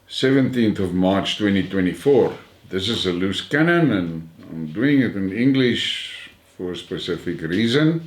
17th of March 2024. This is a loose cannon and I'm doing it in English for a specific reason.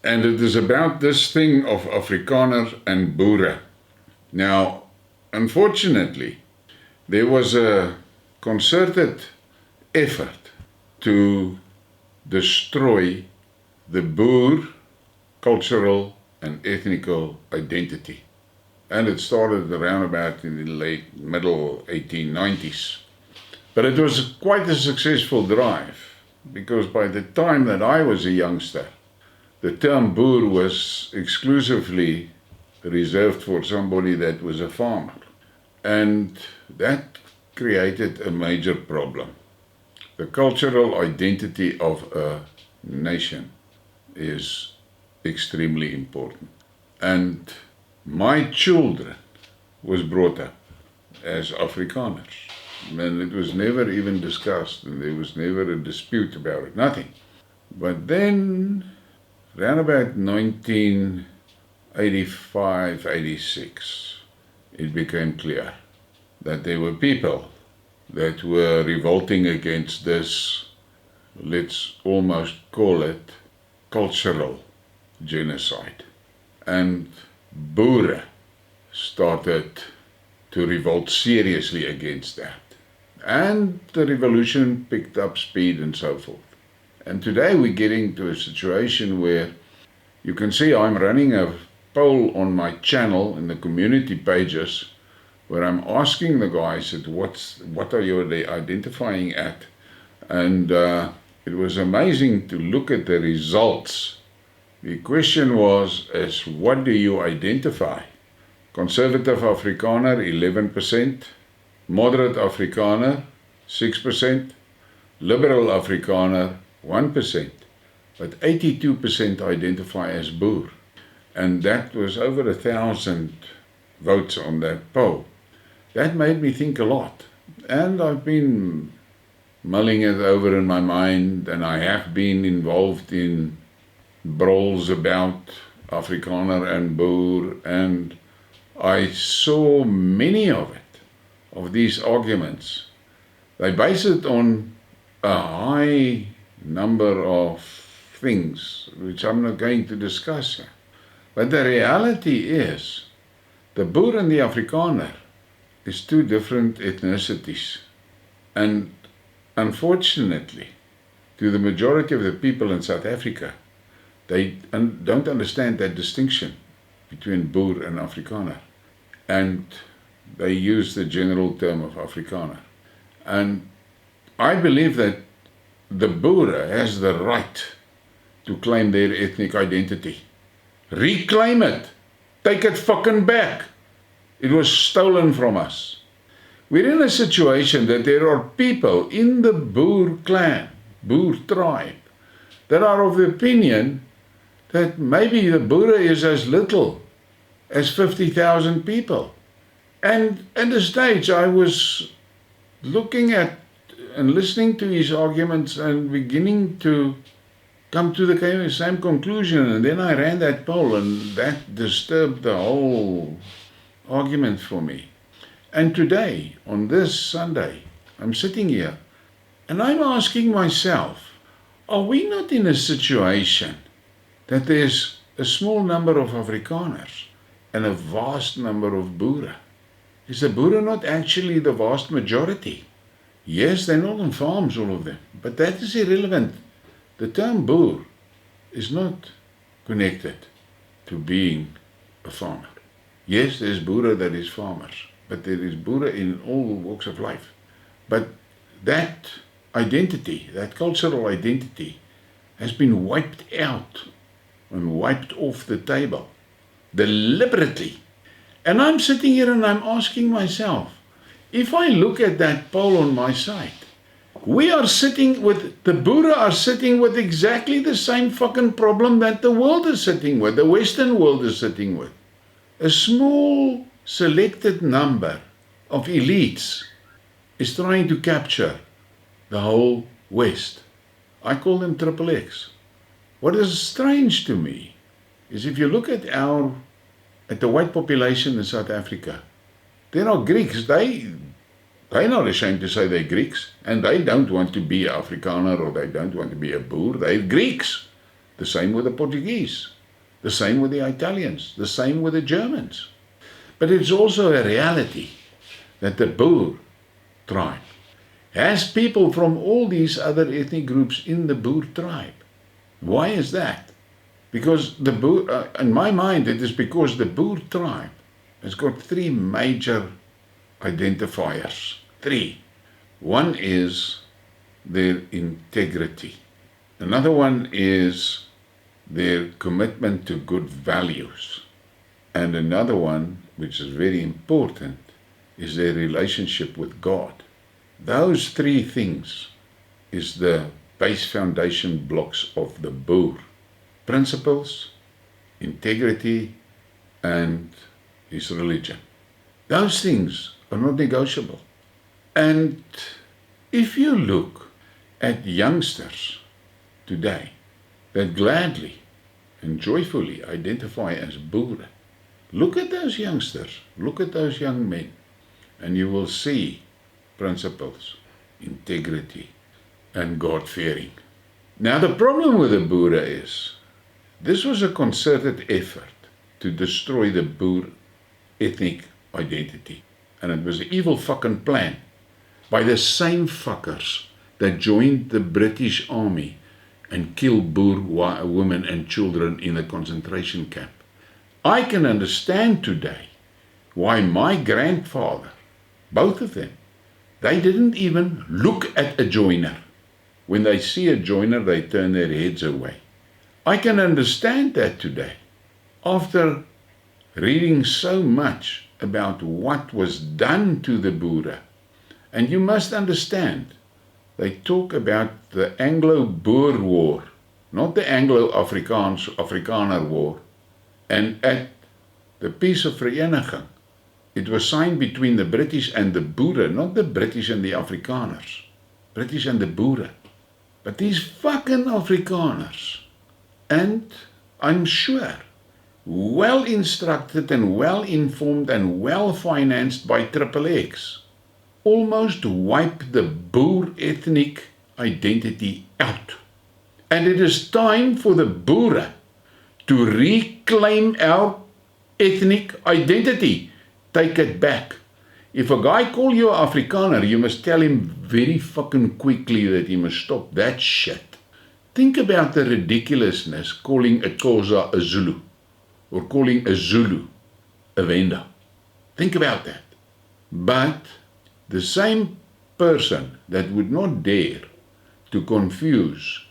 And it is about this thing of afrikaners and Boere. Now, unfortunately, there was a concerted effort to destroy the Boer cultural and ethnical identity. And it started around about in the middle 1890s. But it was quite a successful drive, because by the time that I was a youngster, the term Boer was exclusively reserved for somebody that was a farmer. And that created a major problem. The cultural identity of a nation is extremely important. And my children was brought up as Afrikaners. And it was never even discussed, and there was never a dispute about it, nothing. But then, around about 1985, 86, it became clear that there were people that were revolting against this, let's almost call it, cultural genocide. And Boere started to revolt seriously against that. And the revolution picked up speed and so forth. And today we're getting to a situation where you can see I'm running a poll on my channel in the community pages where I'm asking the guys what are you identifying at? And it was amazing to look at the results. The question was, what do you identify? Conservative Afrikaner, 11%. Moderate Afrikaner, 6%. Liberal Afrikaner, 1%. But 82% identify as Boer. And that was over 1,000 votes on that poll. That made me think a lot. And I've been mulling it over in my mind, and I have been involved in brawls about Afrikaner and Boer, and I saw many of these arguments. They base it on a high number of things, which I'm not going to discuss here. But the reality is, the Boer and the Afrikaner is two different ethnicities. And unfortunately, to the majority of the people in South Africa, they don't understand that distinction between Boer and Afrikaner. And they use the general term of Afrikaner. And I believe that the Boere has the right to claim their ethnic identity. Reclaim it. Take it fucking back. It was stolen from us. We're in a situation that there are people in the Boer clan, Boer tribe, that are of the opinion that maybe the Boere is as little as 50,000 people. And at the stage I was looking at and listening to his arguments and beginning to come to the same conclusion, and then I ran that poll, and that disturbed the whole argument for me. And today, on this Sunday, I'm sitting here and I'm asking myself, are we not in a situation that there's a small number of Afrikaners and a vast number of Boere? Is the Boere not actually the vast majority? Yes, they're not on farms, all of them, but that is irrelevant. The term Boer is not connected to being a farmer. Yes, there's Boere that is farmers, but there is Boere in all walks of life. But that identity, that cultural identity, has been wiped out and wiped off the table, deliberately. And I'm sitting here and I'm asking myself, if I look at that poll on my site, the Boere are sitting with exactly the same fucking problem that the world is sitting with, the Western world is sitting with. A small selected number of elites is trying to capture the whole West. I call them triple X. What is strange to me is if you look at the white population in South Africa, They're not Greeks. They're not ashamed to say they're Greeks, and they don't want to be Afrikaner or they don't want to be a Boer. They're Greeks. The same with the Portuguese. The same with the Italians. The same with the Germans. But it's also a reality that the Boer tribe has people from all these other ethnic groups in the Boer tribe. Why is that? Because the Boer, in my mind, it is because the Boer tribe has got three major identifiers. Three. One is their integrity. Another one is their commitment to good values. And another one, which is very important, is their relationship with God. Those three things is the base foundation blocks of the Boer. Principles, integrity, and his religion. Those things are not negotiable. And if you look at youngsters today that gladly and joyfully identify as Boere, look at those youngsters, look at those young men, and you will see principles, integrity, and God-fearing. Now the problem with the Boere is, this was a concerted effort to destroy the Boer ethnic identity. And it was an evil fucking plan by the same fuckers that joined the British Army and killed Boer women and children in a concentration camp. I can understand today why my grandfather, both of them, they didn't even look at a joiner. When they see a joiner, they turn their heads away. I can understand that today, after reading so much about what was done to the Boere. And you must understand, they talk about the Anglo-Boer War, not the Anglo-Afrikaner War. And at the Peace of Vereniging, it was signed between the British and the Boere, not the British and the Afrikaners. British and the Boere. But these fucking Afrikaners, and I'm sure, well instructed and well informed and well financed by XXX, almost wiped the Boer ethnic identity out. And it is time for the Boere to reclaim our ethnic identity. Take it back. If a guy call you Afrikaner, you must tell him very fucking quickly that he must stop that shit. Think about the ridiculousness calling a Xhosa a Zulu, or calling a Zulu a Venda. Think about that. But the same person that would not dare to confuse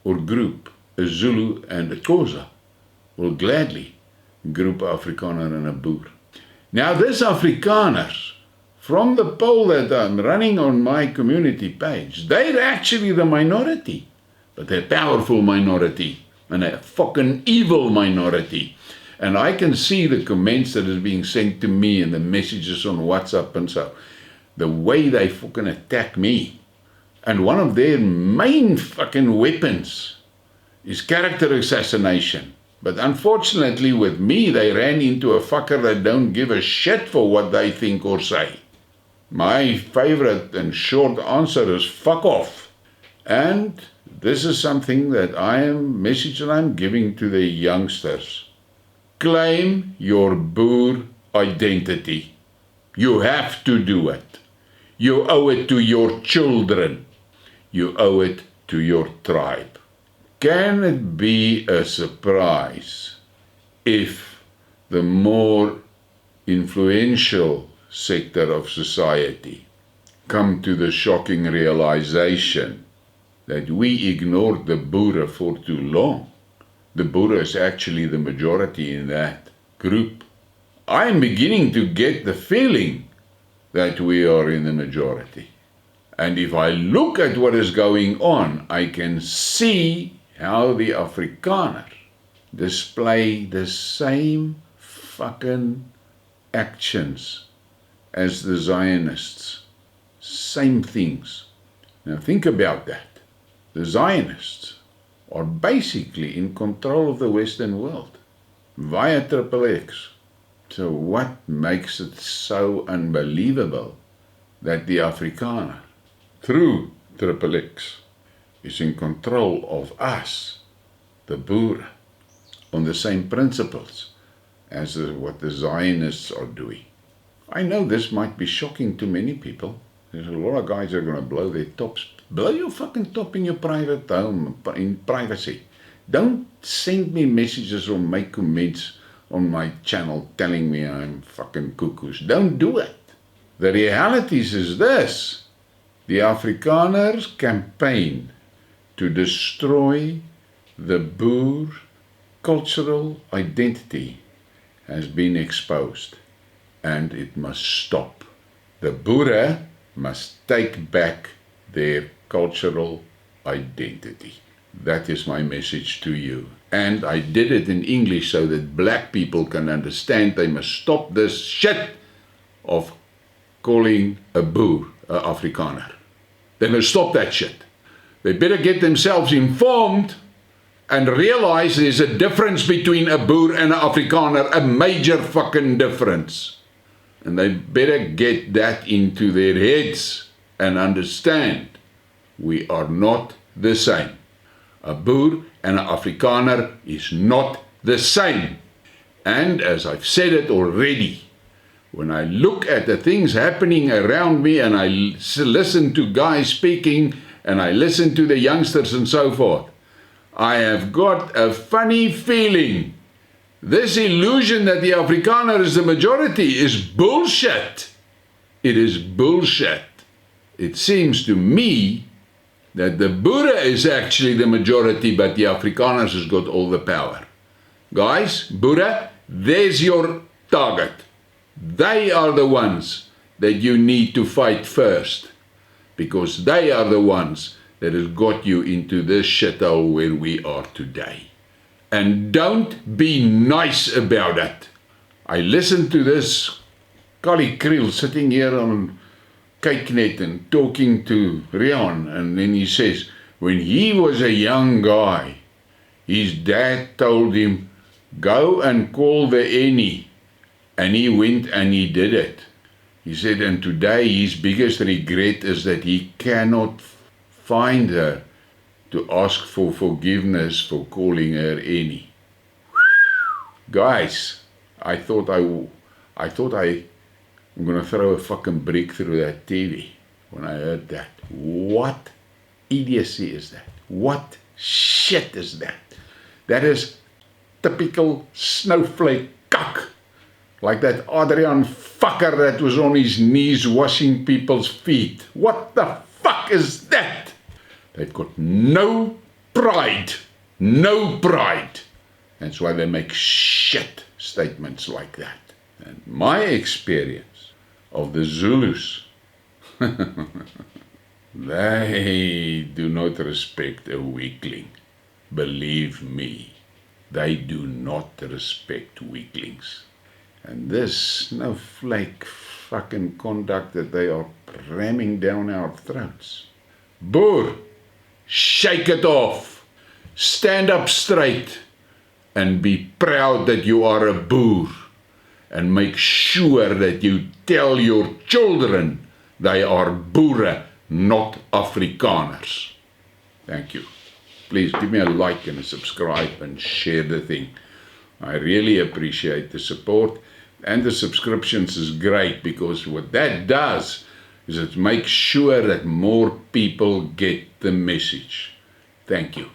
or group a Zulu and a Xhosa will gladly group an Afrikaner and a Boer. Now this Afrikaners, from the poll that I'm running on my community page, they're actually the minority, but they're a powerful minority and a fucking evil minority. And I can see the comments that is being sent to me and the messages on WhatsApp and so, the way they fucking attack me. And one of their main fucking weapons is character assassination. But unfortunately with me, they ran into a fucker that don't give a shit for what they think or say. My favorite and short answer is fuck off. And this is something that message that I'm giving to the youngsters. Claim your Boer identity. You have to do it. You owe it to your children. You owe it to your tribe. Can it be a surprise if the more influential sector of society come to the shocking realization that we ignored the Boere for too long? The Boere is actually the majority in that group. I am beginning to get the feeling that we are in the majority. And if I look at what is going on, I can see how the Afrikaner display the same fucking actions as the Zionists. Same things. Now think about that. The Zionists are basically in control of the Western world via XXX. So what makes it so unbelievable that the Afrikaner, through XXX, is in control of us, the Boere, on the same principles as what the Zionists are doing? I know this might be shocking to many people. There's a lot of guys that are going to blow their tops. Blow your fucking top in your private home, in privacy. Don't send me messages or make comments on my channel telling me I'm fucking cuckoos. Don't do it. The reality is this. The Afrikaners campaign to destroy the Boer cultural identity has been exposed, and it must stop. The Boere must take back their cultural identity. That is my message to you. And I did it in English so that black people can understand they must stop this shit of calling a Boer an Afrikaner. They must stop that shit. They better get themselves informed and realize there's a difference between a Boer and an Afrikaner, a major fucking difference. And they better get that into their heads and understand we are not the same. A Boer and an Afrikaner is not the same. And as I've said it already, when I look at the things happening around me and I listen to guys speaking and I listen to the youngsters and so forth, I have got a funny feeling. This illusion that the Afrikaner is the majority is bullshit. It is bullshit. It seems to me that the Boere is actually the majority, but the Afrikaners has got all the power. Guys, Boere, there's your target. They are the ones that you need to fight first, because they are the ones that has got you into this shithole where we are today. And don't be nice about it. I listened to this Kali Kriel sitting here on Kyknet and talking to Rian, and then he says, when he was a young guy, his dad told him, go and call the Annie, and he went and he did it. He said, and today his biggest regret is that he cannot find her to ask for forgiveness for calling her Annie. Guys, I thought I'm going to throw a fucking brick through that TV when I heard that. What idiocy is that? What shit is that? That is typical snowflake cuck. Like that Adrian fucker that was on his knees washing people's feet. What the fuck is that? They've got no pride. No pride. That's why they make shit statements like that. And my experience of the Zulus, they do not respect a weakling. Believe me, they do not respect weaklings. And this snowflake fucking conduct that they are ramming down our throats. Boer, shake it off. Stand up straight and be proud that you are a Boer. And make sure that you tell your children they are Boere, not Afrikaners. Thank you. Please give me a like and a subscribe and share the thing. I really appreciate the support, and the subscriptions is great, because what that does is it makes sure that more people get the message. Thank you.